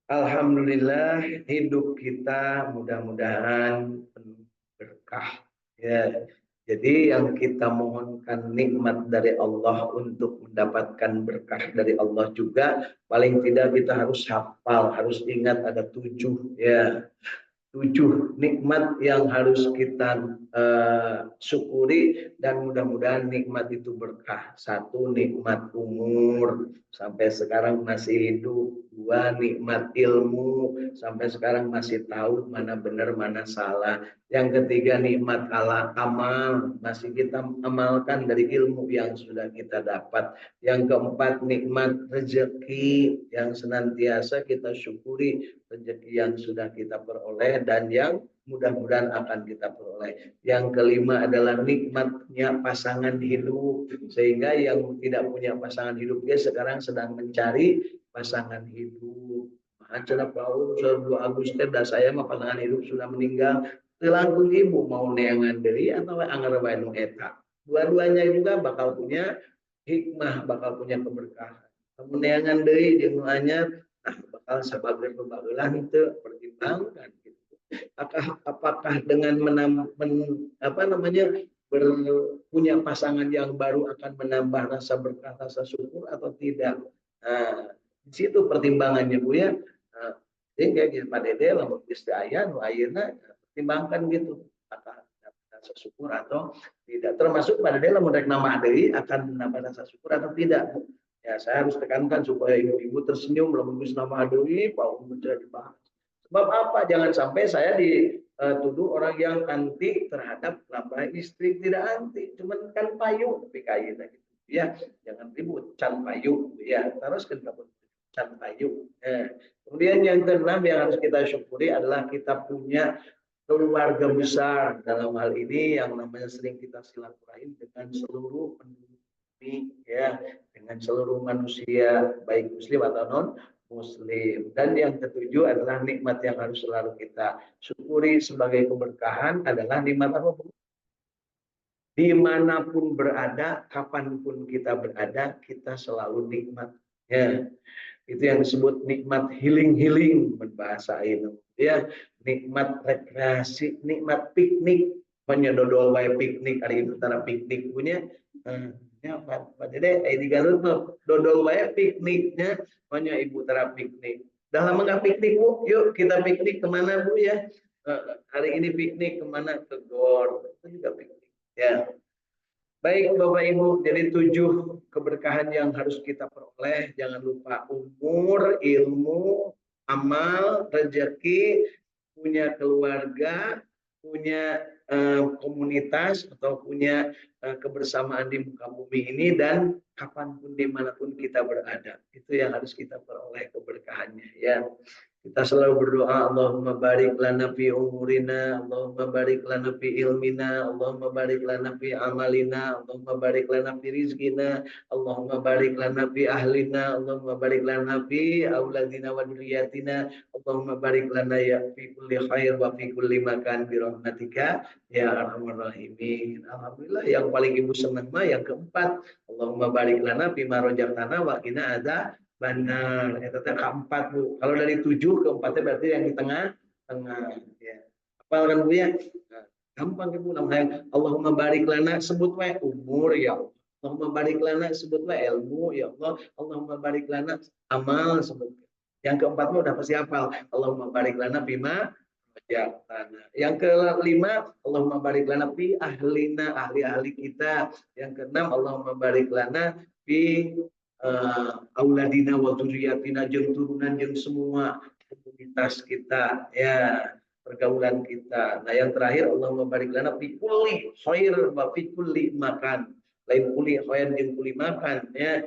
Alhamdulillah hidup kita mudah-mudahan penuh berkah ya. Jadi yang kita mohonkan nikmat dari Allah untuk mendapatkan berkah dari Allah juga paling tidak kita harus hafal, harus ingat ada 7 ya. 7 nikmat yang harus kita syukuri dan mudah-mudahan nikmat itu berkah. 1, nikmat umur sampai sekarang masih hidup. 2, nikmat ilmu sampai sekarang masih tahu mana benar mana salah. Yang ketiga, nikmat amal masih kita amalkan dari ilmu yang sudah kita dapat. Yang keempat, nikmat rezeki yang senantiasa kita syukuri, rezeki yang sudah kita peroleh dan yang mudah-mudahan akan kita peroleh. Yang kelima adalah nikmatnya pasangan hidup, sehingga yang tidak punya pasangan hidup dia sekarang sedang mencari pasangan hidup. Acara Paul 2 Agustus dan saya mah pasangan hidup sudah meninggal. Langkung ibu mau neangan diri atau anggar bae nu eta. Dua-duanya juga bakal punya hikmah, bakal punya keberkahan. Kamu neangan deui jeung anyar, nah bakal sabageun pembagelan teu pertimbangkan gitu. Apakah dengan punya pasangan yang baru akan menambah rasa berkah, rasa syukur atau tidak? Nah, di situ pertimbangannya Bu ya. Nah, jadi kayak gitu Pak Dede lamun geus teu aya nu ayeuna pertimbangkan gitu. Apakah rasa syukur atau tidak, termasuk pada dia lamun rek nama deui akan menambah rasa syukur atau tidak. Ya saya harus tekankan supaya ibu-ibu tersenyum lamun geus nama deui Pak Umar dibahas. Sebab apa? Jangan sampai saya dituduh orang yang anti terhadap nambah istri. Tidak anti, cuman kan payu tapi kayaknya gitu ya. Jangan ribut, can payu ya, terus kan can payu. Kemudian yang keenam yang harus kita syukuri adalah kita punya keluarga besar, dalam hal ini yang namanya sering kita silaturahim dengan seluruh penduduk bumi ya, dengan seluruh manusia baik muslim atau non muslim. Dan yang ketujuh adalah nikmat yang harus selalu kita syukuri sebagai keberkahan adalah nikmat apa? Dimanapun berada, kapanpun kita berada, kita selalu nikmat ya. Itu yang disebut nikmat healing berbahasa Indo ya, nikmat rekreasi, nikmat piknik, menyodol wae piknik hari itu tara piknik punya ya Pak Dede di Garut tuh dodol wae pikniknya punya ibu tara piknik. Dah lama nggak piknik Bu, yuk kita piknik kemana Bu ya. Hari ini piknik kemana, ke Gor, itu juga piknik ya. Baik Bapak Ibu, jadi 7 keberkahan yang harus kita peroleh. Jangan lupa umur, ilmu, amal, rezeki, punya keluarga, punya komunitas atau punya kebersamaan di muka bumi ini, dan kapanpun dimanapun kita berada. Itu yang harus kita peroleh keberkahannya ya. Kita selalu berdoa, Allahumma barik lana fi umurina, Allahumma barik lana fi ilmina, Allahumma barik lana fi amalina, Allahumma barik lana fi rizkina, Allahumma barik lana fi ahlina, Allahumma barik lana fi auladina wa duriyatina, Allahumma barik lana ya fi kulli khair wa fi kulli makan bi rahmatika ya arhamar rahimin. Alhamdulillah yang paling ibu senang mah yang keempat, Allahumma barik lana fi ma razaqtana wa qina adza benar, itu keempat Bu. Kalau dari 7 keempatnya berarti yang di tengah ya. Apal kan Bu ya? Nah, gampang kan Bu namanya. Allahumma barik lana, sebut wae umur ya Allah. Allahumma barik lana, sebut wae ilmu ya Allah. Allahumma barik lana, amal sebut. Yang keempat udah pasti hafal. Allahumma barik lana bima ya tanah. Yang kelima, Allahumma barik lana fi ahlina, ahli-ahli kita. Yang keenam, Allahumma barik lana fi auladina wa dzurriyyatina, jeung turunan jeung semua komunitas kita ya, pergaulan kita. Nah yang terakhir, Allahumma barik lana fi kulli khair wa fi kulli makan. Lain kulli khair jeung kulli makan ya.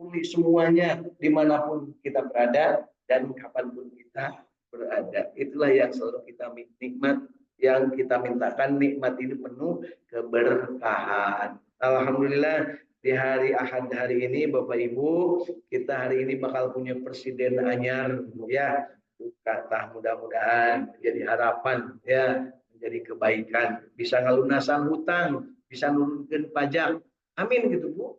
Kulli semuanya dimanapun kita berada dan kapanpun kita berada. Itulah yang selalu kita nikmat, yang kita mintakan nikmat ini penuh keberkahan. Alhamdulillah di hari Ahad hari ini Bapak Ibu, kita hari ini bakal punya presiden anyar ya. Kata mudah-mudahan menjadi harapan ya, menjadi kebaikan, bisa ngalunasan hutang, bisa nurunkan pajak. Amin gitu Bu.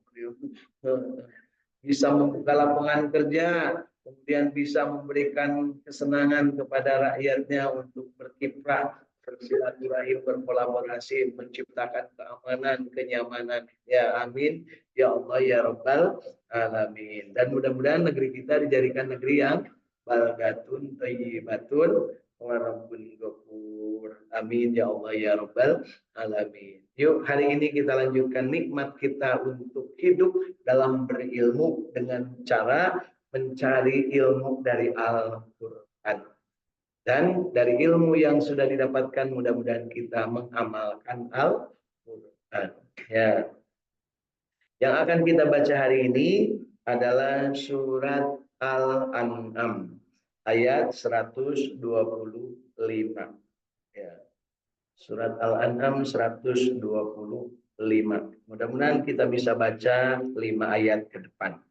bisa membuka lapangan kerja, kemudian bisa memberikan kesenangan kepada rakyatnya untuk berkiprah, bersilaturahim, berkolaborasi, menciptakan keamanan, kenyamanan. Ya amin. Ya Allah ya Rabbal alamin. Dan mudah-mudahan negeri kita dijadikan negeri yang baldatun thayyibatun wa rabbun ghafur. Amin ya Allah ya Rabbal alamin. Yuk hari ini kita lanjutkan nikmat kita untuk hidup dalam berilmu dengan cara mencari ilmu dari Al-Quran. Dan dari ilmu yang sudah didapatkan mudah-mudahan kita mengamalkan Al-Quran. Ya. Yang akan kita baca hari ini adalah surat Al-An'am ayat 125. Ya. Surat Al-An'am 125. Mudah-mudahan kita bisa baca 5 ayat ke depan.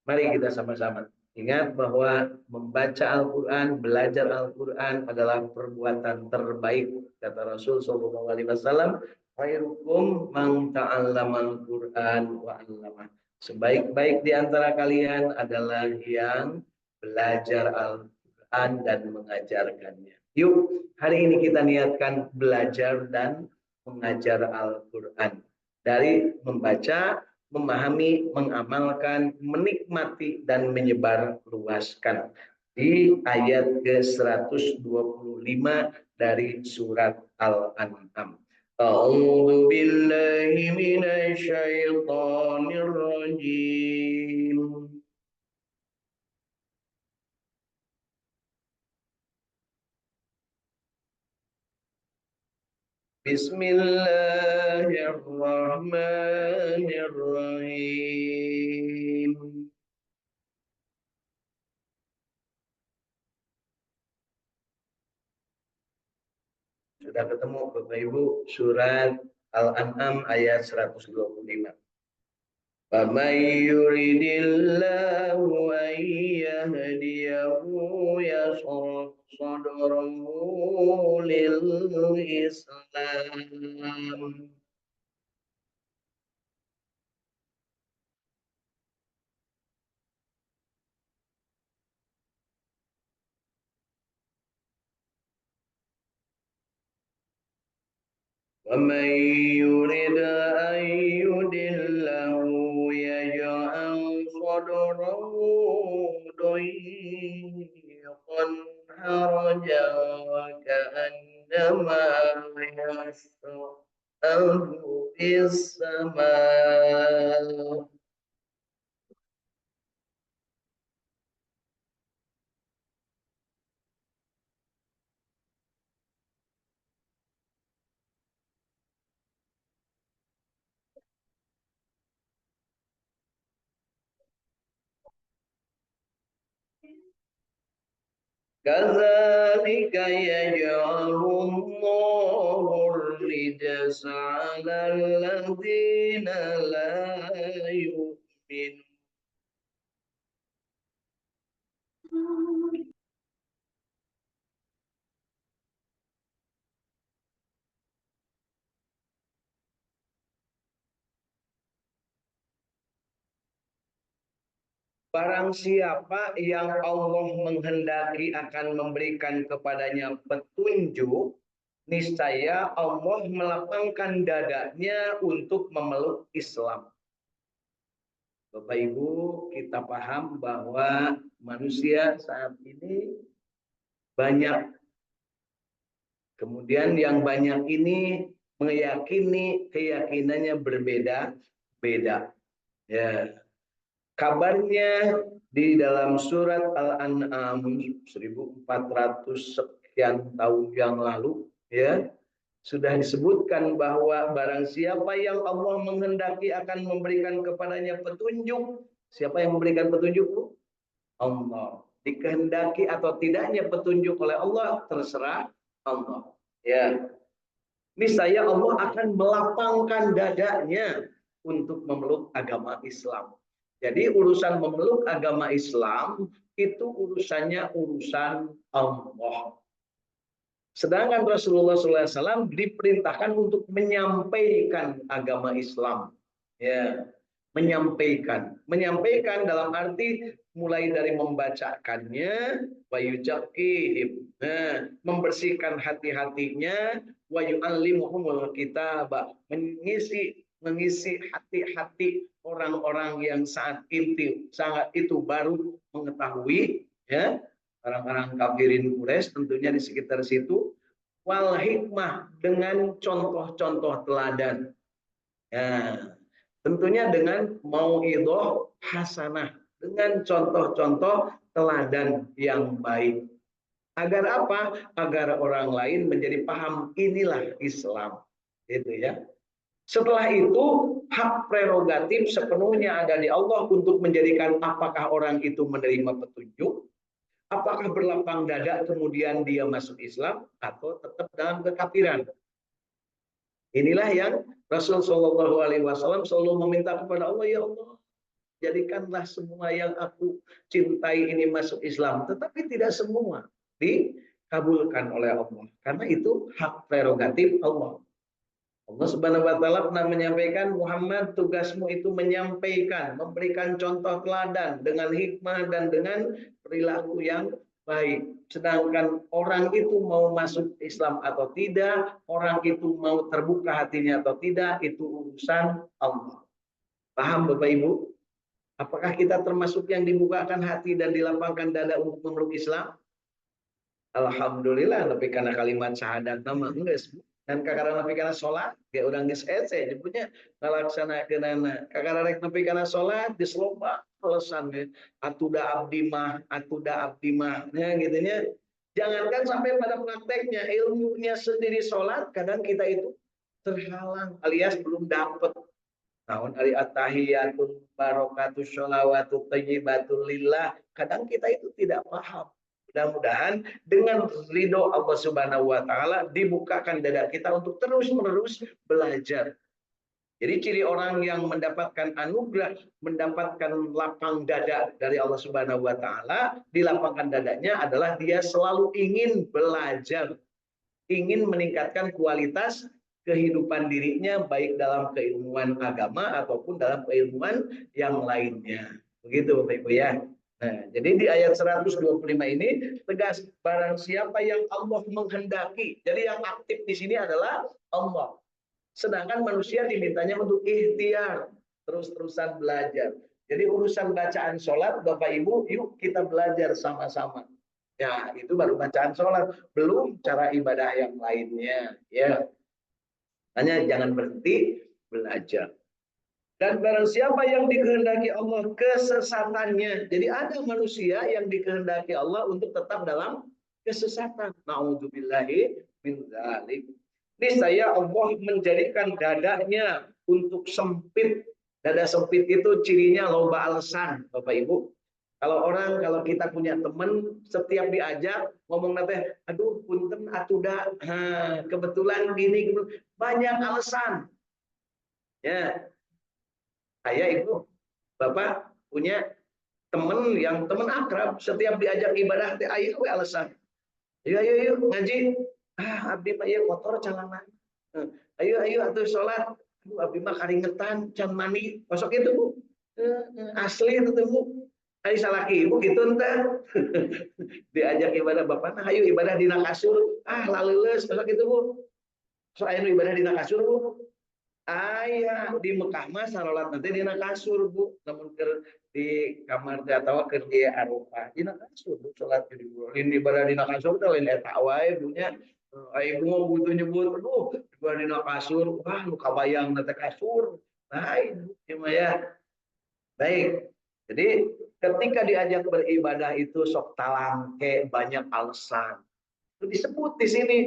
Mari kita sama-sama ingat bahwa membaca Al-Quran, belajar Al-Quran adalah perbuatan terbaik, kata Rasul SAW. Khairukum man ta'allamal Quran wa 'allamah. Sebaik-baik di antara kalian adalah yang belajar Al-Quran dan mengajarkannya. Yuk, hari ini kita niatkan belajar dan mengajar Al-Quran. Dari membaca, memahami, mengamalkan, menikmati, dan menyebar luaskan. Di ayat ke-125 dari surat Al-An'am. A'udzu billahi minasy syaithanir rajim. Bismillahirrahmanirrahim. Sudah ketemu Bapak Ibu surat Al-An'am ayat 125. فَمَنْ يُرِدِ اللَّهُ أَنْ يَهْدِيَهُ يَشْرَحْ صَدْرَهُ لِلْإِسْلَامِ. وَمَنْ يُرِدْ أَنْ يُضِلَّهُ يَجْعَلْ صَدْرَهُ ضَيِّقًا حَرَجًا كَأَنَّمَا يَصَّعَّدُ فِي السَّمَاءِ. كذلك يجعل الله الرجس على الذين لا يؤمنون. Barang siapa yang Allah menghendaki akan memberikan kepadanya petunjuk, niscaya Allah melapangkan dadanya untuk memeluk Islam. Bapak Ibu, kita paham bahwa manusia saat ini banyak. Kemudian yang banyak ini meyakini keyakinannya berbeda-beda. Ya. Kabarnya di dalam surat Al-An'am 1400 sekian tahun yang lalu ya sudah disebutkan bahwa barang siapa yang Allah menghendaki akan memberikan kepadanya petunjuk. Siapa yang memberikan petunjuk? Allah. Dikehendaki atau tidaknya petunjuk oleh Allah terserah Allah. Ya. Niscaya Allah akan melapangkan dadanya untuk memeluk agama Islam. Jadi urusan memeluk agama Islam itu urusannya urusan Allah. Sedangkan Rasulullah SAW diperintahkan untuk menyampaikan agama Islam. Ya, menyampaikan dalam arti mulai dari membacakannya, wa yuzakkihim, membersihkan hati-hatinya, wa yu'allimuhumul kitab, mengisi hati-hati orang-orang yang saat itu baru mengetahui, ya, orang-orang kafirin Quraisy tentunya di sekitar situ, wal hikmah, dengan contoh-contoh teladan. Ya, tentunya dengan mauidhah hasanah, dengan contoh-contoh teladan yang baik. Agar apa? Agar orang lain menjadi paham inilah Islam. Gitu ya. Setelah itu hak prerogatif sepenuhnya ada di Allah untuk menjadikan apakah orang itu menerima petunjuk, apakah berlapang dada kemudian dia masuk Islam atau tetap dalam kekafiran. Inilah yang Rasul Shallallahu Alaihi Wasallam selalu meminta kepada Allah, ya Allah, jadikanlah semua yang aku cintai ini masuk Islam. Tetapi tidak semua dikabulkan oleh Allah, karena itu hak prerogatif Allah. Allah Subhanahu wa taala pernah menyampaikan, Muhammad, tugasmu itu menyampaikan, memberikan contoh teladan dengan hikmah dan dengan perilaku yang baik. Sedangkan orang itu mau masuk Islam atau tidak, orang itu mau terbuka hatinya atau tidak, itu urusan Allah. Paham Bapak Ibu? Apakah kita termasuk yang dibukakan hati dan dilapangkan dada untuk memeluk Islam? Alhamdulillah, tapi karena kalimat syahadat nama enggak. Dan kakara napi karena sholat, kayak orang geus ece nyebutnya ngalaksanakeunana. Kakara rek napi karena sholat geus loba alasan atuda abdi mah, ya gitunya. Jangankan sampai pada prakteknya, ilmunya sendiri sholat, kadang kita itu terhalang alias belum dapat. Naon ari at-tahiyatul barakatus sholawatut thayyibatul lillah, kadang kita itu tidak paham. Mudah-mudahan dengan ridho Allah Subhanahu wa taala dibukakan dada kita untuk terus-menerus belajar. Jadi ciri orang yang mendapatkan anugerah, mendapatkan lapang dada dari Allah Subhanahu wa taala, dilapangkan dadanya adalah dia selalu ingin belajar, ingin meningkatkan kualitas kehidupan dirinya baik dalam keilmuan agama ataupun dalam keilmuan yang lainnya. Begitu Bapak Ibu ya. Nah, jadi di ayat 125 ini tegas, barang siapa yang Allah menghendaki. Jadi yang aktif di sini adalah Allah. Sedangkan manusia dimintanya untuk ikhtiar, terus-terusan belajar. Jadi urusan bacaan sholat, Bapak Ibu, yuk kita belajar sama-sama. Ya, itu baru bacaan sholat, belum cara ibadah yang lainnya. Ya, hanya jangan berhenti belajar. Dan barang siapa yang dikehendaki Allah kesesatannya. Jadi ada manusia yang dikehendaki Allah untuk tetap dalam kesesatan. Na'udzubillahi min dzalik. Niscaya Allah menjadikan dadanya untuk sempit. Dada sempit itu cirinya loba alasan, Bapak Ibu. Kalau kita punya teman, setiap diajak ngomong nanti, aduh punten atuda, kebetulan gini, banyak alasan. Ya, saya itu Bapak punya teman akrab, setiap diajak ibadah teh ayo alasan. Ayo ngaji. Abdi mah ieu kotor calana. Ayo atuh salat. Abdi mah karingetan can mani. Masuk itu Bu. Asli itu Bu. Ari salaki ibu gitu ente. Diajak ibadah Bapak, nah ayo ibadah dina kasur. Laleuleus masuk itu Bu. So aya ibadah dina kasur Bu. Ayah di Mekah mah salat nanti dina kasur Bu, namun di kamar teh atawa keur di Arafah dina kasur Bu, salat di ini ibadah dina kasur teh lain eta wae punya. Ibu mau butuh nyebut, aduh ibadah dina kasur, wah lu kabayang teh kasur. Nah itu ya. Baik. Jadi ketika diajak beribadah itu sok talangke banyak alasan. Itu disebut di sini.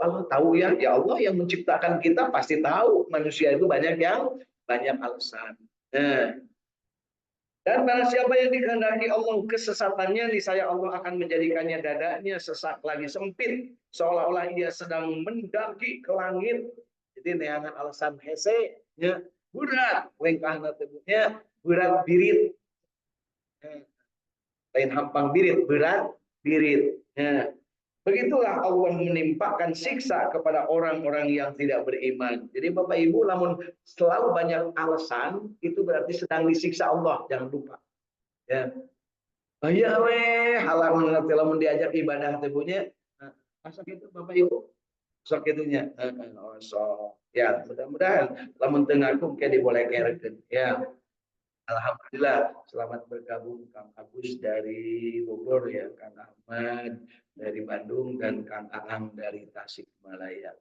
Allah tahu ya Allah yang menciptakan kita pasti tahu manusia itu banyak alasan. Nah, dan barang siapa yang dikehendaki Allah kesesatannya, niscaya Allah akan menjadikannya dadanya sesak lagi sempit, seolah-olah ia sedang mendaki ke langit. Jadi neangan alasan hese, nya berat, lengkahna tebuknya berat birit. Lain hampang birit, berat birit. Begitulah Allah menimpakan siksa kepada orang-orang yang tidak beriman. Jadi Bapak Ibu, namun selalu banyak alasan, itu berarti sedang disiksa Allah. Jangan lupa. Ya, iya weh, halangan ngerti lamun diajak ibadah tebunya. Masa gitu Bapak Ibu? Sok itunya. Oh, so. Ya, mudah-mudahan lamun teu ngaku ke dibolehkeun. Ya. Alhamdulillah, selamat bergabung Kang Agus dari Bogor ya, Kang Ahmad dari Bandung dan Kang Aang dari Tasikmalaya.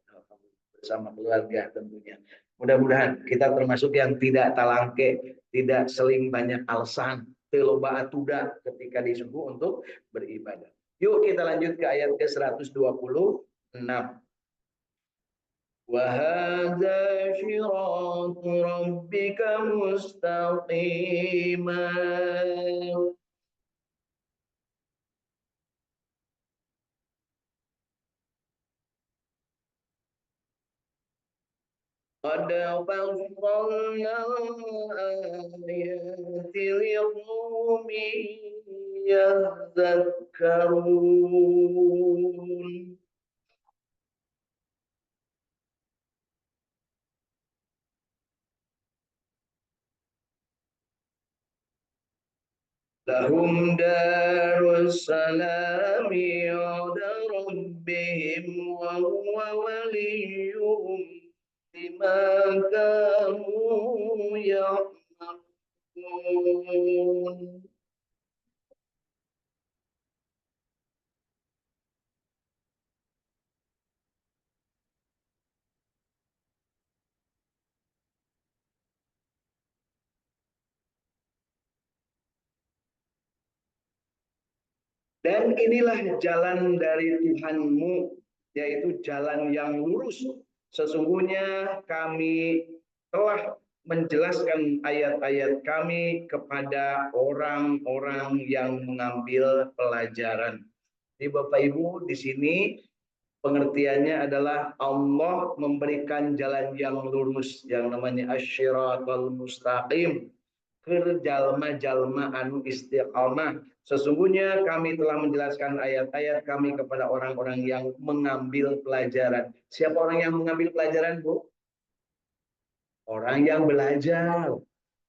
Bersama keluarga tentunya. Mudah-mudahan kita termasuk yang tidak talangke, tidak seling banyak alasan, teloba atuda ketika disuruh untuk beribadah. Yuk kita lanjut ke ayat ke-126. وهذا صراط ربك مستقيما قد فصلنا الآيات لقوم يذكرون لهم دار السلام عند ربهم وهو وليهم بما كانوا يعملون. Dan inilah jalan dari Tuhanmu, yaitu jalan yang lurus. Sesungguhnya kami telah menjelaskan ayat-ayat kami kepada orang-orang yang mengambil pelajaran. Jadi Bapak Ibu, di sini pengertiannya adalah Allah memberikan jalan yang lurus, yang namanya asyiratul mustaqim, ke jalma-jalma anu istiqamah. Sesungguhnya kami telah menjelaskan ayat-ayat kami kepada orang-orang yang mengambil pelajaran. Siapa orang yang mengambil pelajaran, Bu? Orang yang belajar.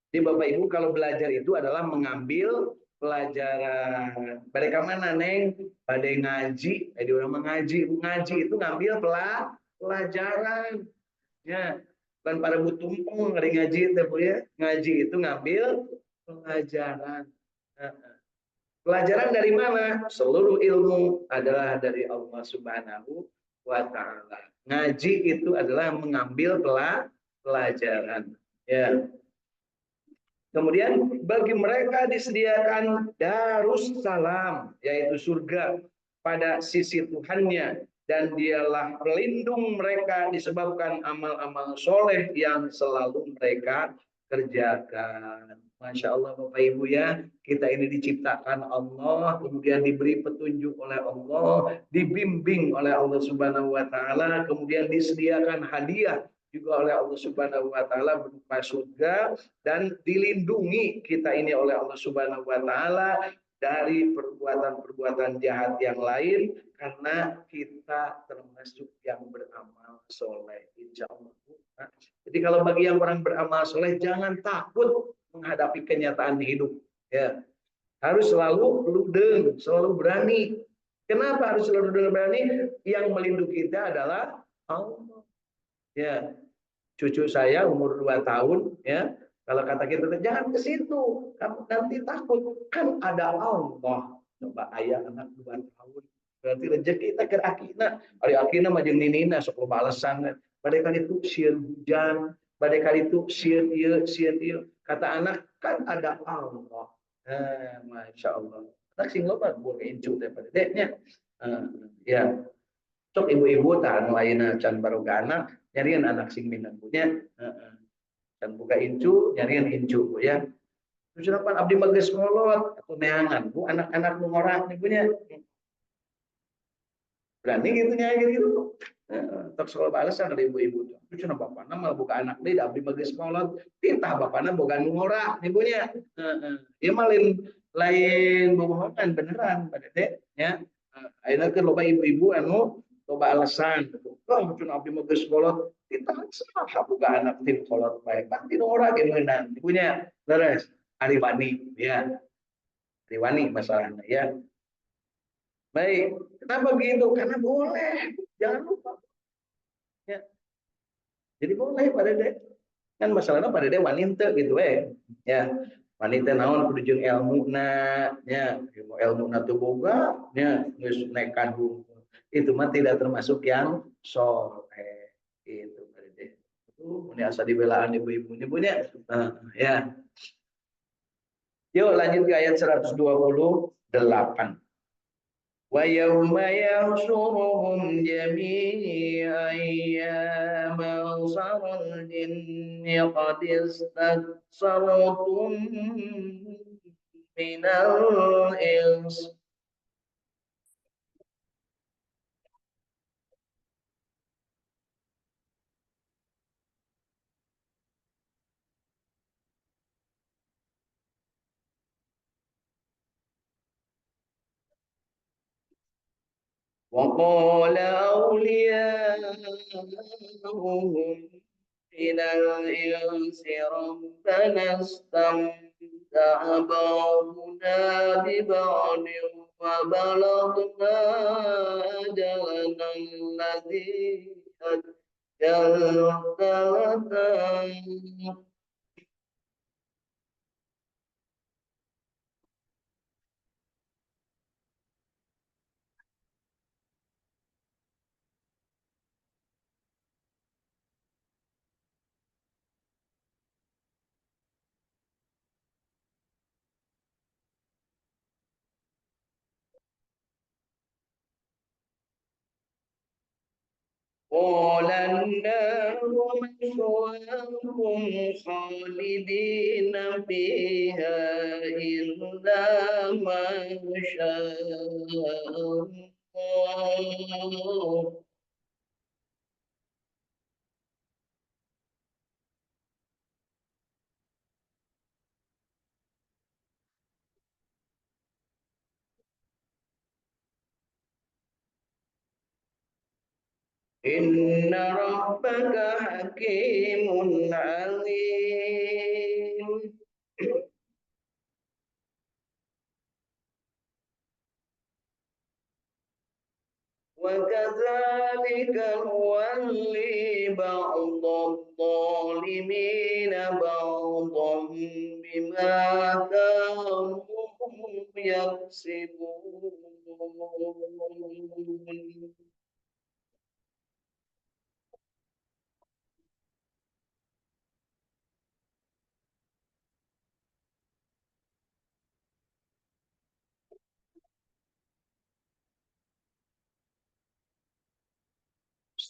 Jadi Bapak Ibu kalau belajar itu adalah mengambil pelajaran. Mereka mana, Neng? Pada ngaji. Jadi orang mengaji. Ngaji itu ngambil pelajaran. Ya, bukan para butumpeng ngeri ngaji itu ya. Ngaji itu ngambil pelajaran. Pelajaran dari mana? Seluruh ilmu adalah dari Allah Subhanahu wa taala. Ngaji itu adalah mengambil pelajaran. Ya. Kemudian bagi mereka disediakan darus salam, yaitu surga pada sisi Tuhannya, dan dialah pelindung mereka disebabkan amal-amal soleh yang selalu mereka kerjakan. Masya Allah Bapak Ibu ya, kita ini diciptakan Allah, kemudian diberi petunjuk oleh Allah, dibimbing oleh Allah Subhanahu wa taala, kemudian disediakan hadiah juga oleh Allah Subhanahu wa taala berupa surga, dan dilindungi kita ini oleh Allah Subhanahu wa taala dari perbuatan-perbuatan jahat yang lain, karena kita termasuk yang beramal soleh, insya Allah. Jadi kalau bagi yang orang beramal soleh, jangan takut menghadapi kenyataan hidup. Ya, harus selalu ludeng, selalu berani. Kenapa harus selalu ludeng berani? Yang melindungi kita adalah Allah. Ya, cucu saya umur 2 tahun, ya. Kalau kata kita, jangan ke situ, kamu nanti takut. Kan ada Allah. Coba ayah anak 2 tahun. Berarti rezeki kita ke akina. Ari akina mah jeung ninina sok loba alasan. Pada kali itu sieun hujan, pada kali itu sieun ieu, sieun ieu. Kata anak, kan ada Allah. Masya Allah. Anak sing loba boga incu teh pada deknya. Ya. Sok ibu-ibu tahan lainna can baroga anak, nyarian anak sing minang punya. Dan buka incu, nyarian incu ya. Terus apa abdi magis kolot atau neangan bu anak-anak nu ngorang nih punya. Berani gitu nyanyi gitu. Tak sekolah balasan dari ibu-ibu tuh. Terus bapak nama buka anak dia abdi magis kolot, tintah bapakna boga nu ngora nih punya. Ya malin lain bohongan beneran pada dek ya. Ayeuna kan loba ibu-ibu anu loba alasan. Oh, cun abdi mah geus kolot. Kita saha boga anak tim kolot bae. Pasti nu ora ge meunang. Ibunya leres. Ari wani ya. Ari wani masalahnya ya. Baik, kenapa begitu? Karena boleh. Jangan lupa. Ya. Jadi boleh Pak Dede. Kan masalahnya Pak Dede wanita gitu ya. Wanita naon kudu jeung elmuna nya, ilmu teu boga nya geus nekat itu mah tidak termasuk yang soleh itu Pak Dede. Ini asa dibelaan ibu-ibunya punya. Ya. Yuk lanjut ke ayat 128. وَيَوْمَ يَحْشُرُهُمْ جَمِيعًا يَا مَعْشَرَ الْجِنِّ قَدِ اسْتَكْثَرْتُم مِّنَ الْإِنسِ وَقَالَ أَوْلِيَاؤُهُم مِّنَ الْإِنسِ رَبَّنَا اسْتَمْتَعَ بَعْضُنَا بِبَعْضٍ وَبَلَغْنَا أَجَلَنَا الَّذِي أَجَّلْتَ لَنَا قال النار مثواكم خالدين فيها إلا ما شاء الله إن ربك حكيم عليم وكذلك نولي بعض الظالمين بعضا بما كانوا يكسبون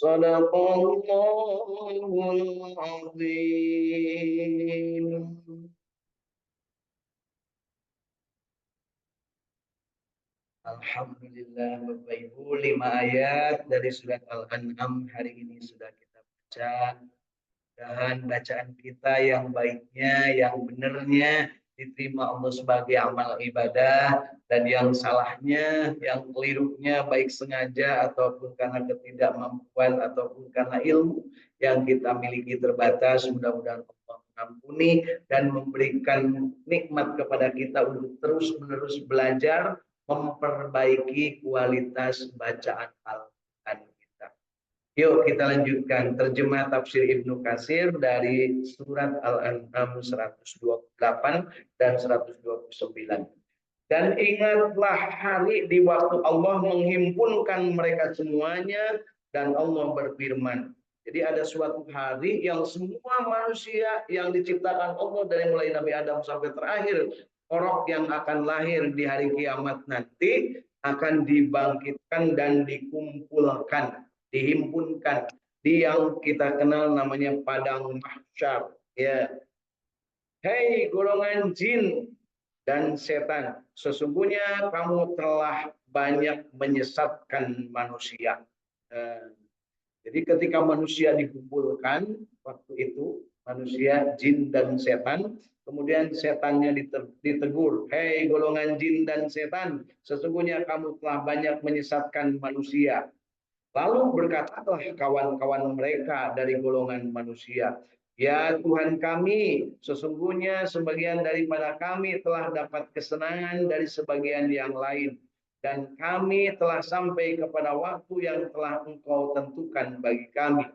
صدق الله العظيم. Alhamdulillah Bapak Ibu 5 ayat dari surat Al-An'am hari ini sudah kita baca. Dan bacaan kita yang baiknya, yang benernya diterima Allah sebagai amal ibadah, dan yang salahnya, yang kelirunya baik sengaja ataupun karena ketidakmampuan ataupun karena ilmu yang kita miliki terbatas, mudah-mudahan Allah mengampuni dan memberikan nikmat kepada kita untuk terus-menerus belajar memperbaiki kualitas bacaan Al-Quran kita. Yuk kita lanjutkan terjemah tafsir Ibnu Katsir dari surat Al-An'am 128 dan 129. Dan ingatlah hari di waktu Allah menghimpunkan mereka semuanya dan Allah berfirman. Jadi ada suatu hari yang semua manusia yang diciptakan Allah dari mulai Nabi Adam sampai terakhir orang yang akan lahir di hari kiamat nanti akan dibangkitkan dan dikumpulkan, dihimpunkan di yang kita kenal namanya padang mahsyar ya. Hei golongan jin dan setan, sesungguhnya kamu telah banyak menyesatkan manusia. Jadi ketika manusia dikumpulkan waktu itu manusia, jin dan setan, Kemudian setannya ditegur, hei golongan jin dan setan, sesungguhnya kamu telah banyak menyesatkan manusia. Lalu berkatalah kawan-kawan mereka dari golongan manusia, ya Tuhan kami, sesungguhnya sebagian daripada kami telah dapat kesenangan dari sebagian yang lain. Dan kami telah sampai kepada waktu yang telah Engkau tentukan bagi kami.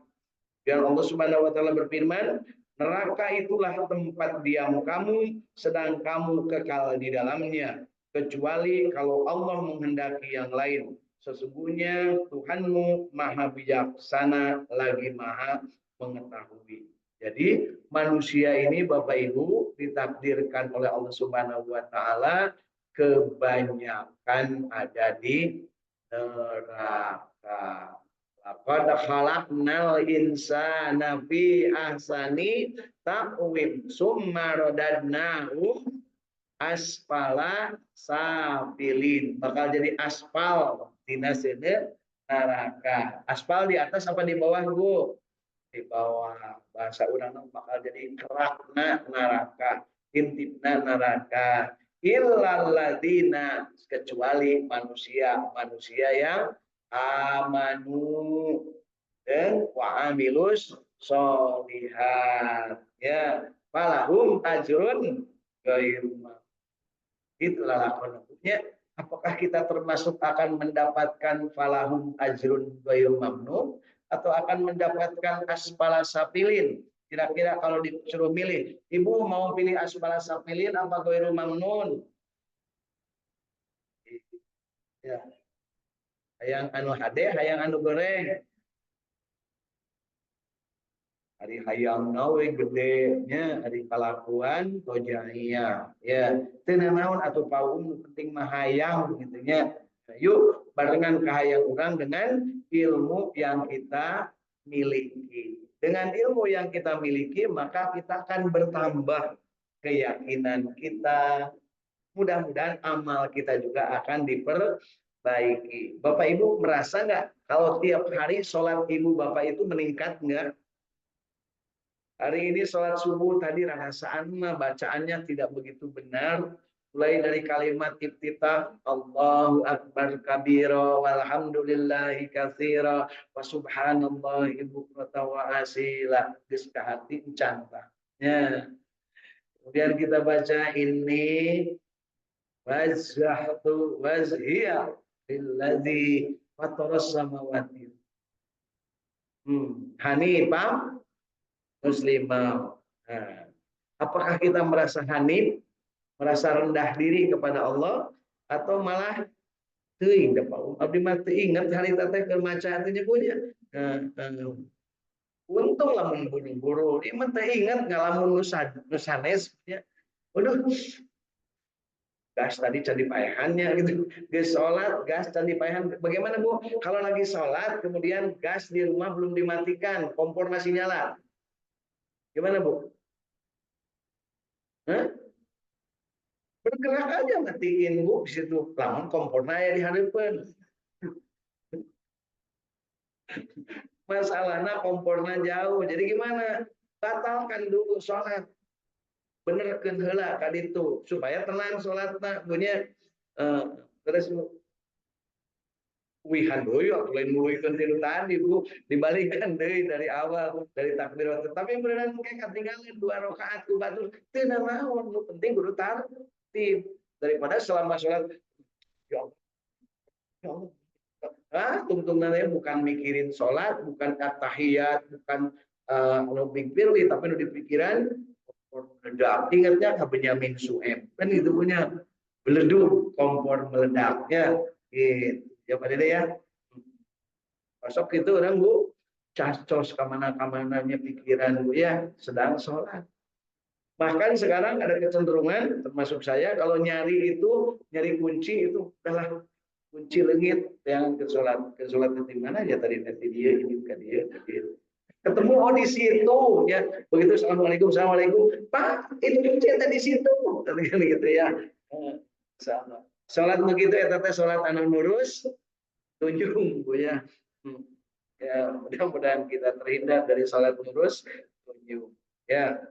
Dan Allah Subhanahu wa taala berfirman, neraka itulah tempat diam kamu, sedang kamu kekal di dalamnya, kecuali kalau Allah menghendaki yang lain. Sesungguhnya Tuhanmu maha bijaksana lagi maha mengetahui. Jadi manusia ini Bapak Ibu ditakdirkan oleh Allah Subhanahu wa taala kebanyakan ada di neraka. Laqad khalaqnal insana fi ahsani taqwim summa radadnahu asfala safilin. Bakal jadi aspal tina seueur neraka. Aspal di atas apa di bawah, Bu? Di bawah. Bahasa urang bakal jadi kerakna neraka, intipna neraka. Illal ladina, kecuali manusia yang amanu dan wa amilus sholihat, ya falahum ajrun ghairu mamnun. Itulah lakonnya. Apakah kita termasuk akan mendapatkan falahum ajrun ghairu mamnun atau akan mendapatkan asfala safilin? Kira-kira kalau disuruh milih, Ibu mau pilih asfala safilin apa ghairu mamnun? Ya. Hayang anu hade, hayang anu goreng. Hari hayang nawe gedenya, hari kalakuan tojahnya. Ya, teu naon atuh paung penting mah hayang gitu nya. Yuk barengan kahayang urang dengan ilmu yang kita miliki. Dengan ilmu yang kita miliki, maka kita akan bertambah keyakinan kita. Mudah-mudahan amal kita juga akan diperbaiki. Bapak Ibu merasa nggak kalau tiap hari sholat Ibu Bapak itu meningkat nggak? Hari ini sholat subuh tadi rasaan bacaannya tidak begitu benar. Mulai dari kalimat iftitah, Allahu Akbar kabira walhamdulillahi katsira wa subhanallahi bukrata wa asila. Geus ka hati encanta. Ya. Kemudian kita baca ini wajjahtu wajhiya lilladzi fataras samawati. Hanifah muslimah. Nah, apakah kita merasa hanif, merasa rendah diri kepada Allah, atau malah teuing da Pak abdi mah teu inget harita teh keur maca teh punya. Untung lamun buru-buru, ieu mah teu inget ngalamun nu sanes nya. Waduh, gas tadi candi paehannya gitu. Gas sholat, gas candi paehan. Bagaimana Bu? Kalau lagi sholat, kemudian gas di rumah belum dimatikan, kompor masih nyala. Gimana Bu? Hah? Bergerak aja matiin Bu di situ. Lamun kompornya ya dihareupeun. Masalahnya kompornya jauh. Jadi gimana? Batalkan dulu sholat. Benerkeun heula ka ditu supaya tenang sholatna. Punya terus wihan deui lain muluykeun tilu tadi Bu, dibalikan deui dari awal dari takbir. Tapi beneran kayak ketinggalan 2 rakaat ku batur teu naon, nu penting kudu tartib daripada selama sholat ya Allah. Ya Allah. Tungtungannya bukan mikirin sholat, bukan tahiyat, bukan big firli, tapi udah dipikiran meledak. Ingatnya ke Benyamin Sueb kan itu punya beleduk kompor meledaknya gitu ya Pak Dede ya. Masuk itu orang Bu cacos kemana-kamananya pikiran Bu ya sedang sholat. Bahkan sekarang ada kecenderungan termasuk saya kalau nyari kunci itu adalah kunci legit yang ke sholat di mana ya tadi dia ini ke dia ketemu di situ ya begitu assalamualaikum Pak itu kunci ada di situ gitu ya. Sholat begitu ya teteh sholat anu nurus tunjung Bu ya. Ya mudah-mudahan kita terhindar dari sholat nurus tunjung ya.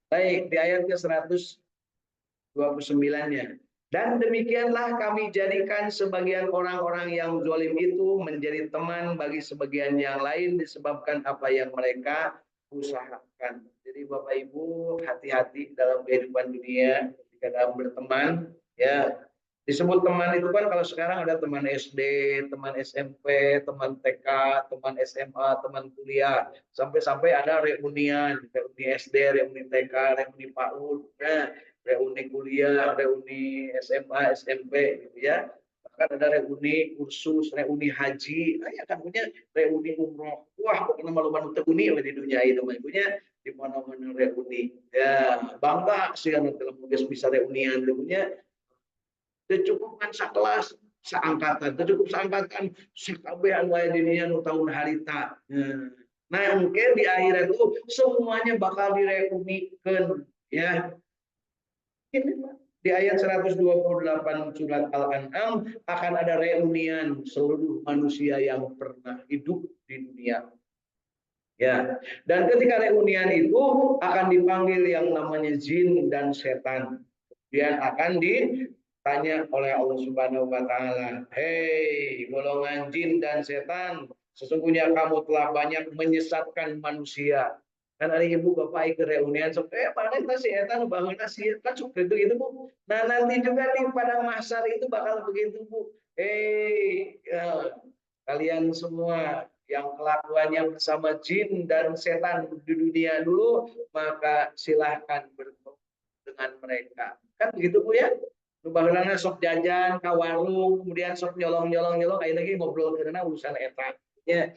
Baik, di ayat ke-129-nya. Dan demikianlah kami jadikan sebagian orang-orang yang zalim itu menjadi teman bagi sebagian yang lain disebabkan apa yang mereka usahakan. Jadi Bapak Ibu hati-hati dalam kehidupan dunia ketika dalam berteman, ya. Disebut teman itu kan kalau sekarang ada teman SD, teman SMP, teman TK, teman SMA, teman kuliah, sampai-sampai ada reunian, reuni SD, reuni TK, reuni PAUD, ya, reuni kuliah, reuni SMA, SMP, gitu ya. Bahkan ada reuni kursus, reuni haji, ya kan punya reuni umroh. Wah, pokoknya malu-malu teruni di dunia ini, punya di mana-mana reuni. Ya, bangga sih anak dalam bisa reunian, punya tercukupkan sekelas seangkatan, tercukup seangkatan sekabehan wae dunia nu tahun harita. Nah, mungkin di akhirat itu semuanya bakal direunikan, ya. Ini di ayat 128 surat Al-An'am akan ada reunian seluruh manusia yang pernah hidup di dunia. Ya, dan ketika reunian itu akan dipanggil yang namanya jin dan setan. Kemudian akan ditanya oleh Allah Subhanahu wa taala, "Hei, golongan jin dan setan, sesungguhnya kamu telah banyak menyesatkan manusia." Kan hari ibu bapak ikut reunian, mana kita si etan bangun nasi kan suka itu bu. Nah nanti juga di padang mahsyar itu bakal begitu bu. Hei, kalian semua yang kelakuannya bersama jin dan setan di dunia dulu, maka silahkan bertemu dengan mereka. Kan begitu Bu ya? Baheulana sok jajan ka warung, kemudian sok nyolong-nyolong ayeuna lagi ngobrol karena urusan eta. Ya,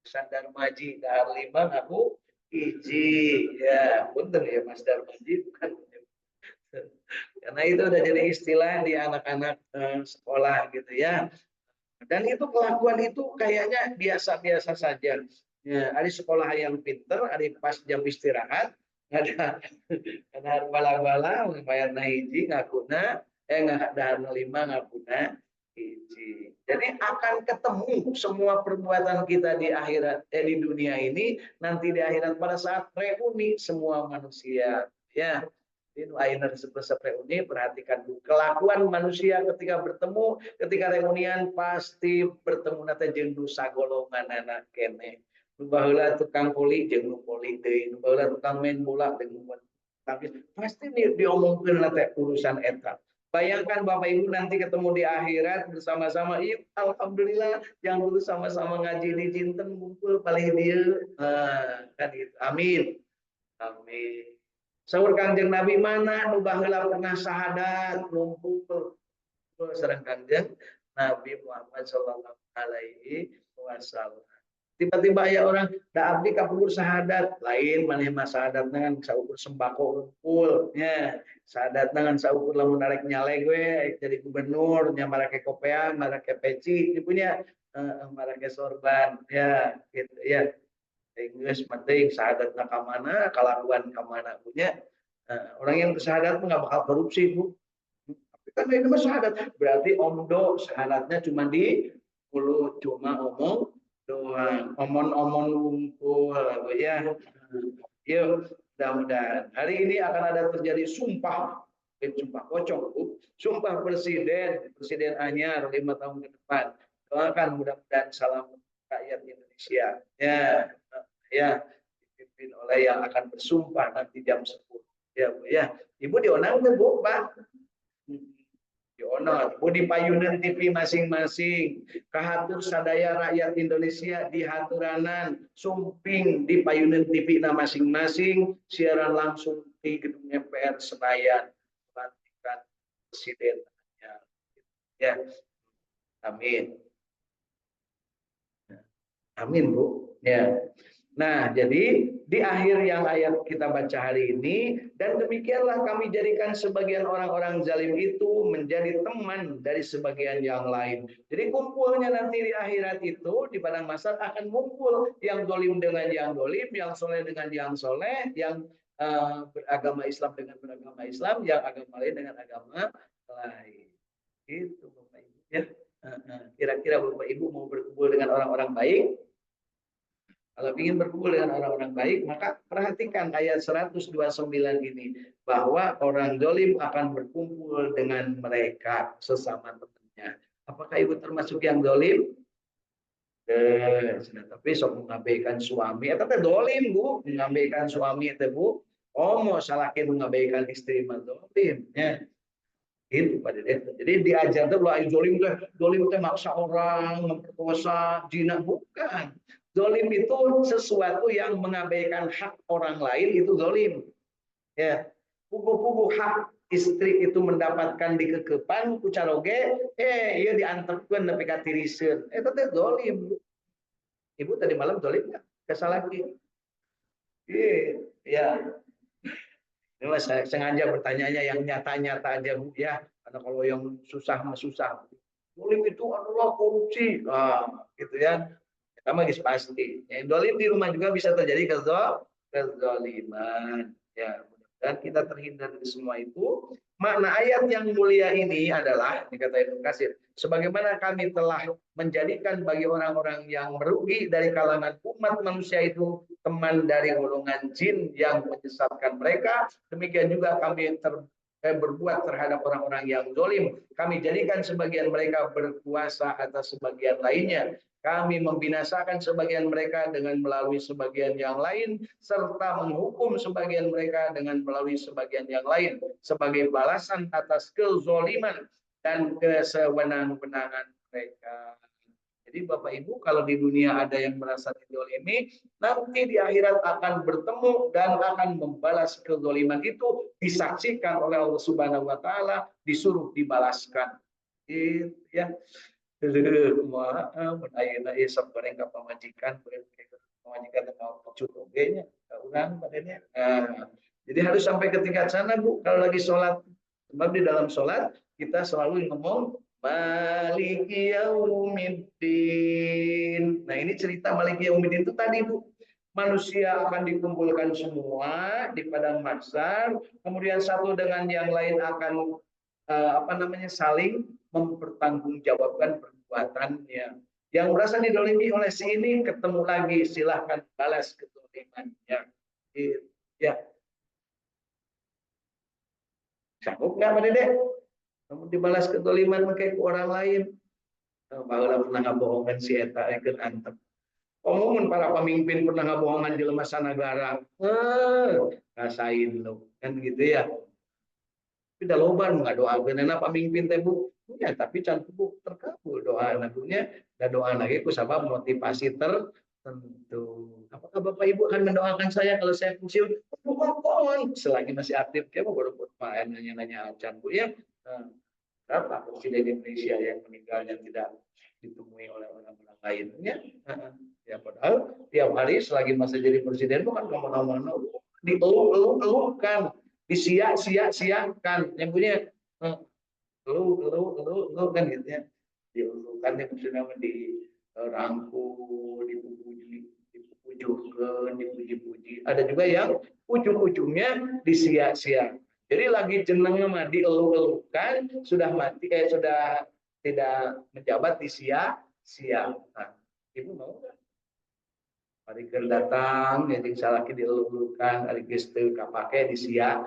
urusan Darmaji dahar lima aku hiji. Ya, punten ya Mas Darmaji bukan. Karena itu udah jadi istilah di anak-anak sekolah gitu ya. Dan itu kelakuan itu kayaknya biasa-biasa saja. Ya, ada sekolah yang pinter, ada pas jam istirahat, ada bala-bala, bayar hiji ngakuna, nggak ada lima ngakuna hiji. Jadi akan ketemu semua perbuatan kita di akhirat, di dunia ini, nanti di akhirat pada saat reuni semua manusia. Ya, ini ayeuna disebut reuni, perhatikan kelakuan manusia ketika bertemu, ketika reunian pasti bertemu nate jeung dosa golongan anak kene. Nu baheula tukang poli jeung nu poli deui, nu baheula tukang main bola jeung nu tapi pasti diomongkeun nate urusan eta. Bayangkan Bapak Ibu nanti ketemu di akhirat bersama-sama, iya alhamdulillah yang dulu sama-sama ngaji di Jinten ngumpul paling dia. Nah, kan gitu. Amin. Amin. Saur Kangjeng Nabi mana nu baheula pernah syahadat ngumpul sareng Kangjeng Nabi Muhammad sallallahu alaihi wasallam. Tiba-tiba ya orang da abdi kapungkur syahadat, lain maneh mah syahadat dengan saukur sembako unggul nya. Syahadat dengan saukur lamun narek nyalek we jadi gubernur nya marake kopean, marake peci dipunya marake sorban ya gitu ya. Geus penting syahadat ka mana, kalakuan ka mana punya. Orang yang syahadat nggak bakal korupsi Bu. Tapi kan ini mah syahadat berarti omdo syahadatnya cuma di mulut, cuma omong doang, omon-omon ngumpul ya. Yuk, mudah-mudahan hari ini akan ada terjadi sumpah pocong Bu. Sumpah presiden anyar 5 tahun ke depan. Doakan mudah-mudahan salam rakyat Indonesia ya, ya dipimpin oleh yang akan bersumpah nanti jam 10 ya Bu ya. Ibu dionang Bu Pak, dionang Bu di payunan TV masing-masing, kahatur sadaya rakyat Indonesia di haturanan sumping di payunan TV na masing-masing, siaran langsung di gedung MPR Senayan pelantikan presiden ya. Amin. Amin Bu ya. Nah, jadi di akhir yang ayat kita baca hari ini, dan demikianlah kami jadikan sebagian orang-orang zalim itu menjadi teman dari sebagian yang lain. Jadi kumpulnya nanti di akhirat itu, di padang mahsyar akan kumpul yang zalim dengan yang zalim, yang soleh dengan yang soleh, yang beragama Islam dengan beragama Islam, yang agama lain dengan agama lain. Itu Bapak Ibu ya. Kira-kira Bapak Ibu mau berkumpul dengan orang-orang baik? Kalau ingin berkumpul dengan orang-orang baik, maka perhatikan ayat 129 ini. Bahwa orang dolim akan berkumpul dengan mereka sesama temannya. Apakah ibu termasuk yang dolim? Tapi sok mengabaikan suami. Itu teh dolim bu, mengabaikan suami itu bu. Oh mau salahkan mengabaikan istri mah dolim. Ya. Itu Pak Dede. Jadi diajar tuh lah dolim teh maksa orang, memperkosa, zina bukan. Dolim itu sesuatu yang mengabaikan hak orang lain itu dolim. Ya, pugu-pugu hak istri itu mendapatkan dikekepan kucaroge, ia diantepkan nepi ka tiriseun. Itu teh dolim. Ibu tadi malam dolim nggak? Kesalaki. Iya, ya. Ini saya sengaja bertanyanya yang nyata-nyata aja Bu ya. Karena kalau yang susah mah susah. Dolim itu adalah korupsi. Gitu ya. Kita mah pasti. Ya, dolim di rumah juga bisa terjadi kezaliman. Ya, dan kita terhindar dari semua itu. Makna ayat yang mulia ini adalah, dikata Ibnu Katsir, sebagaimana kami telah menjadikan bagi orang-orang yang merugi dari kalangan umat manusia itu teman dari golongan jin yang menyesatkan mereka, demikian juga kami berbuat terhadap orang-orang yang zalim. Kami jadikan sebagian mereka berkuasa atas sebagian lainnya. Kami membinasakan sebagian mereka dengan melalui sebagian yang lain, serta menghukum sebagian mereka dengan melalui sebagian yang lain, sebagai balasan atas kezoliman dan kesewenang-wenangan mereka. Jadi Bapak Ibu, kalau di dunia ada yang merasa dizolimi, nanti di akhirat akan bertemu dan akan membalas kezoliman itu, disaksikan oleh Allah Subhanahu wa taala, disuruh dibalaskan. Gitu ya. Kumaha ayeuna ieu sok goreng ka pamajikan, pamajikan teh mau pecut oge nya, ka urang badannya. Jadi harus sampai ke tingkat sana Bu, kalau lagi sholat. Sebab di dalam sholat kita selalu ngomong Maliki Yaumiddin. Nah ini cerita Maliki Yaumiddin itu tadi Bu. Manusia akan dikumpulkan semua di padang mahsyar, kemudian satu dengan yang lain akan saling mempertanggungjawabkan perbuatannya. Yang merasa didolimi oleh si ini ketemu lagi, silahkan balas kedolimannya. Ya, sanggup nggak Pak Dede? Kamu dibalas kedoliman ke orang lain. Baheula pernah ngabohongan si eta ikut antep. Omongin para pemimpin pernah ngabohongan jelema sanagara. Rasain lo kan gitu ya. Tidak loba nggak doa benar pemimpin teh Bu. Ya, tapi can Bu terkabul doa anaknya dan doa lagi ku sabab motivasi tertentu. Apakah Bapak Ibu akan mendoakan saya kalau saya pensiun? Mohon selagi masih aktif ya baru main nanya-nanya can Bu ya. Berapa presiden Indonesia yang meninggalnya tidak ditemui oleh orang-orang lainnya? Ya padahal tiap hari selagi masa jadi presiden bukan kemana-mana dieluh-eluhkan, disia-siakan yang punya lu kan gitu ya, diulukan yang sudah dirangkul, dipuji-pujikan, dipuji-puji. Ada juga yang ujung-ujungnya disia-siakan. Jadi lagi jenengnya mah dieluh-eluhkan, sudah mati sudah tidak menjabat disia-siakan. Ibu mau nggak? Hari datang, jadi salah dielulukan, hari gestu kapake di sia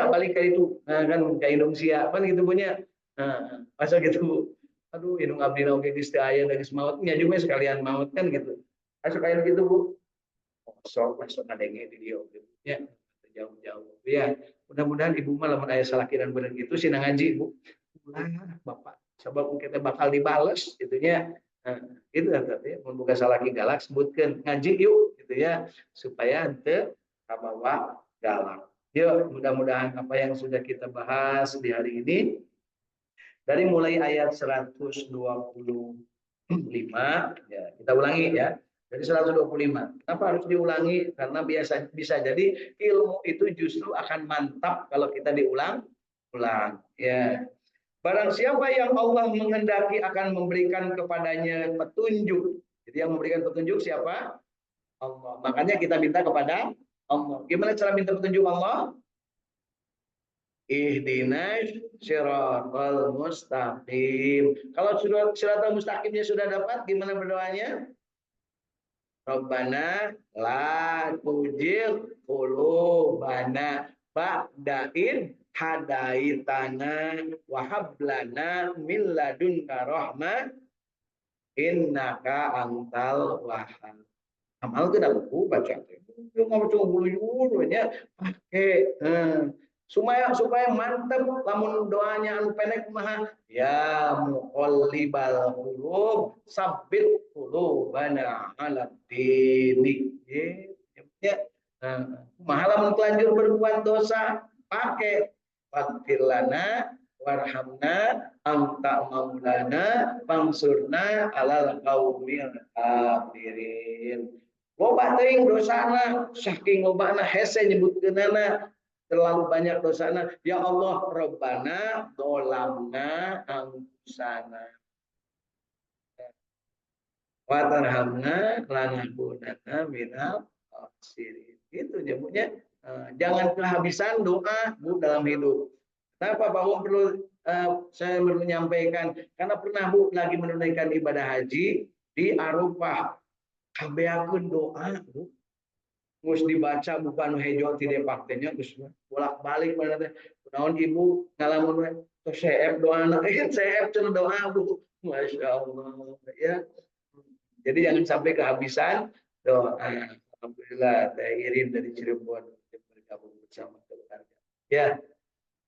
balik ke itu, nah, kan ke indung sia, kan gitu punya, nah, masa gitu, aduh indung abdi oke gestu ayah dari mautnya juga sekalian maut kan gitu, masuk kayak gitu Bu, masuk adanya di dia, ya jauh-jauh, ya mudah-mudahan ibu malah ayah salah kira bener gitu, sih ngaji Bu, Bapak, sebab kita bakal dibales, gitunya. Nah, itu artinya membuka salah galak sebutkan ngaji yuk gitu ya supaya ente kabawa galak. Yuk mudah-mudahan apa yang sudah kita bahas di hari ini dari mulai ayat 125 ya kita ulangi ya. Dari 125. Kenapa harus diulangi? Karena bisa jadi ilmu itu justru akan mantap kalau kita diulang-ulang ya. Barang siapa yang Allah menghendaki akan memberikan kepadanya petunjuk. Jadi yang memberikan petunjuk siapa? Allah. Makanya kita minta kepada Allah. Gimana cara minta petunjuk Allah? Ihdinas siratal mustaqim. Kalau siratal mustaqimnya sudah dapat, gimana berdoanya? Rabbana la tujil qulubana ba'da id hadaitana wa hab lana min ladunka rahmah innaka antal wahhab. Amal itu dapat baca. Yo ngomong cuma bulu nya pakai supaya mantep lamun doanya anu pendek mah ya muqallibal qulub sabbit qulubana ala dini ya lamun telanjur berbuat dosa pakai faghfir lana warhamna anta maulana fansurna alal qaumil kafirin. Loba teuing dosana saking lobana hese nyebutkeunana terlalu banyak dosana. Ya Allah Rabbana dolamna anfusana wa tarhamna lanakunanna minal khasirin. Itu nyebutnya jangan kehabisan doa Bu dalam hidup. Kenapa Pak Om perlu saya menyampaikan? Karena pernah Bu lagi menunaikan ibadah haji di Arafah. Kabeakeun doa Bu. Mus dibaca bukan hejo tidak paktenya terus bolak-balik mana teh. Naon ibu ngalamun CF doa CF cenah doa Bu. Masya Allah ya. Jadi jangan sampai kehabisan doa. Alhamdulillah Teh Irin dari Cirebon bergabung bersama keluarga. Ya.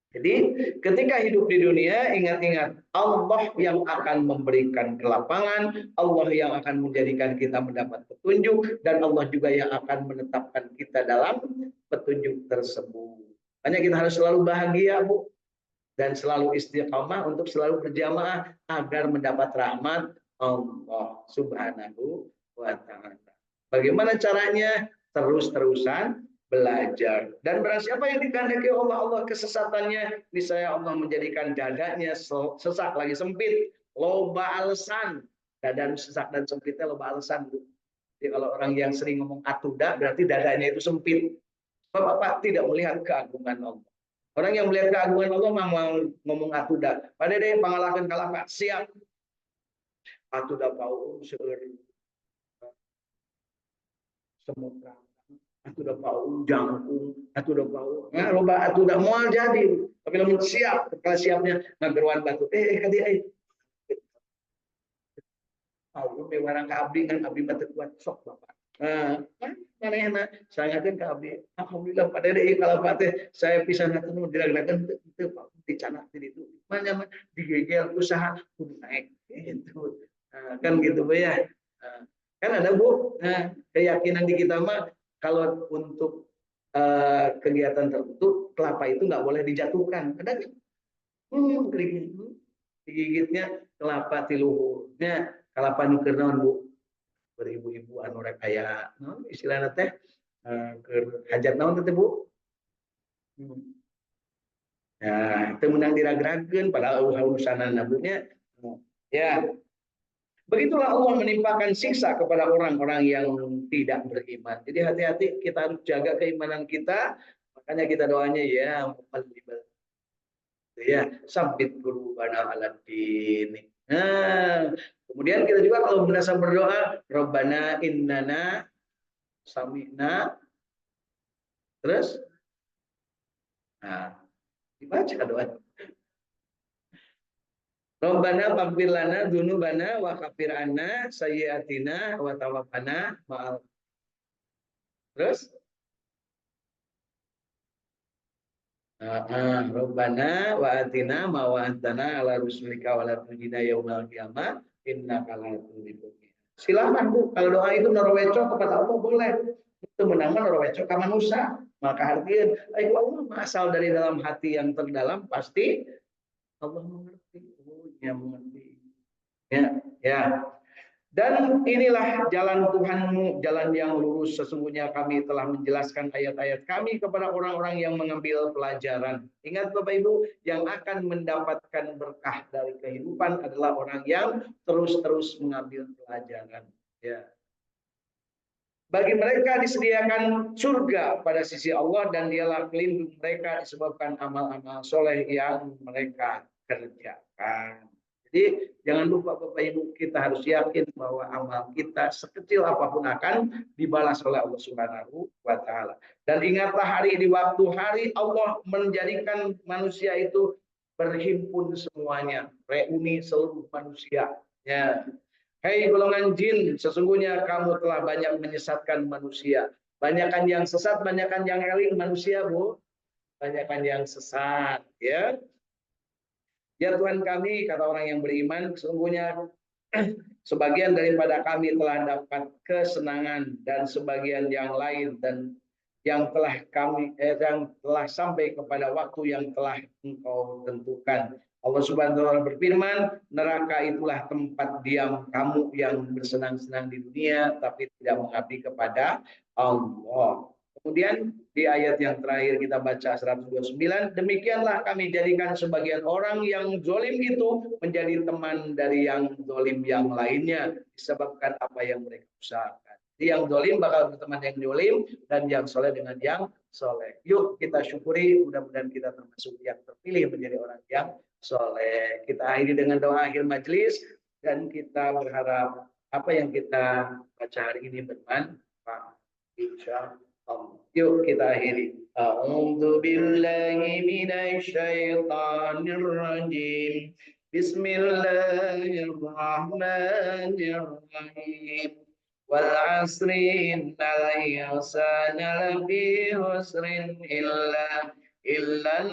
Jadi ketika hidup di dunia ingat-ingat Allah yang akan memberikan kelapangan, Allah yang akan menjadikan kita mendapat petunjuk dan Allah juga yang akan menetapkan kita dalam petunjuk tersebut. Makanya kita harus selalu bahagia Bu dan selalu istiqamah untuk selalu berjamaah agar mendapat rahmat Allah Subhanahu wa taala. Bagaimana caranya? Terus-terusan belajar. Dan barang siapa yang dikehendaki Allah kesesatannya, niscaya Allah menjadikan dadanya sesak lagi sempit, loba alasan. Dada sesak dan sempitnya loba alasan. Jadi kalau orang yang sering ngomong atuda berarti dadanya itu sempit. Bapak tidak melihat keagungan Allah. Orang yang melihat keagungan Allah mau ngomong atuda. Pada deh pangalakan kalapa siap. Atuda pau seueur semua atuh udah pau jangkung, atuh udah pau, nah loba atuh udah moal jadi, tapi lamun siap, kalau siapnya ngageruan batu, kadi pau me warang ka abdi kan abdi mah teu kuat sok Bapak. Manehna sangakeun ka abdi, alhamdulillah pada deui kalapa teh saya pisankeun diragnakeun teu Pak dicanak di ditu. Manya mah digegel usaha kudu naik gitu. Kan gitu ya. Kan ada Bu, keyakinan di kita mah kalau untuk kegiatan tertentu kelapa itu nggak boleh dijatuhkan. Ada kan? Digigitnya kelapa tiluhurnya kelapa nukernaon Bu. Beribu-ibu anu rek aya naon istilahna teh keur hajat naon teh Bu. Nah, itu menang diragrageun padahal urusanana nabunya. Ya, begitulah Allah menimpakan siksa kepada orang-orang yang tidak beriman. Jadi hati-hati kita harus jaga keimanan kita. Makanya kita doanya ya muqallibal. Ya, sabit qulubana ala dini. Nah, kemudian kita juga kalau merasa berdoa, Rabbana innana sami'na terus dibaca doa. Rabbana faghfir lana dzunubana wa kaffir anna sayyi'atina wa tawaffana ma'al. Terus Rabbana wa atina ma wa'adtana ala rusulika wa la tujina yaumal qiyamah innaka la tuhlibul. Silakan Bu, kalau doa itu norweco kepada Allah boleh. Itu menangan norweco ka manusia. Maka hartieun ai Allah asal dari dalam hati yang terdalam pasti Allah mengerti. Ya mengerti. Ya. Dan inilah jalan Tuhanmu, jalan yang lurus. Sesungguhnya kami telah menjelaskan ayat-ayat kami kepada orang-orang yang mengambil pelajaran. Ingat Bapak Ibu, yang akan mendapatkan berkah dari kehidupan adalah orang yang terus-terus mengambil pelajaran. Ya. Bagi mereka disediakan surga pada sisi Allah dan dialah pelindung mereka disebabkan amal-amal soleh yang mereka kerjakan. Jadi jangan lupa Bapak Ibu, kita harus yakin bahwa amal kita sekecil apapun akan dibalas oleh Allah Subhanahu wa taala. Dan ingatlah di waktu hari Allah menjadikan manusia itu berhimpun semuanya, reuni seluruh manusia. Ya. Hei golongan jin, sesungguhnya kamu telah banyak menyesatkan manusia. Banyakan yang sesat, banyakan yang eling manusia, Bu. Banyakan yang sesat, ya. Ya Tuhan kami, kata orang yang beriman, sesungguhnya sebagian daripada kami telah dapat kesenangan dan sebagian yang lain dan yang telah sampai kepada waktu yang telah Engkau tentukan. Allah Subhanahu wa taala berfirman, neraka itulah tempat diam kamu yang bersenang-senang di dunia tapi tidak mengabdi kepada Allah. Kemudian di ayat yang terakhir kita baca 129, demikianlah kami jadikan sebagian orang yang zolim itu menjadi teman dari yang zolim yang lainnya disebabkan apa yang mereka usahakan. Jadi yang zolim bakal berteman yang zolim dan yang soleh dengan yang soleh. Yuk kita syukuri, mudah-mudahan kita termasuk yang terpilih menjadi orang yang soleh. Kita akhiri dengan doa akhir majelis dan kita berharap apa yang kita baca hari ini bermanfaat. Insya Allah. Yuk kita akhiri. A'udzu billahi minasy syaithanir rajim. Bismillahirrahmanirrahim. Wal 'asri innal insana lafi khusrin illa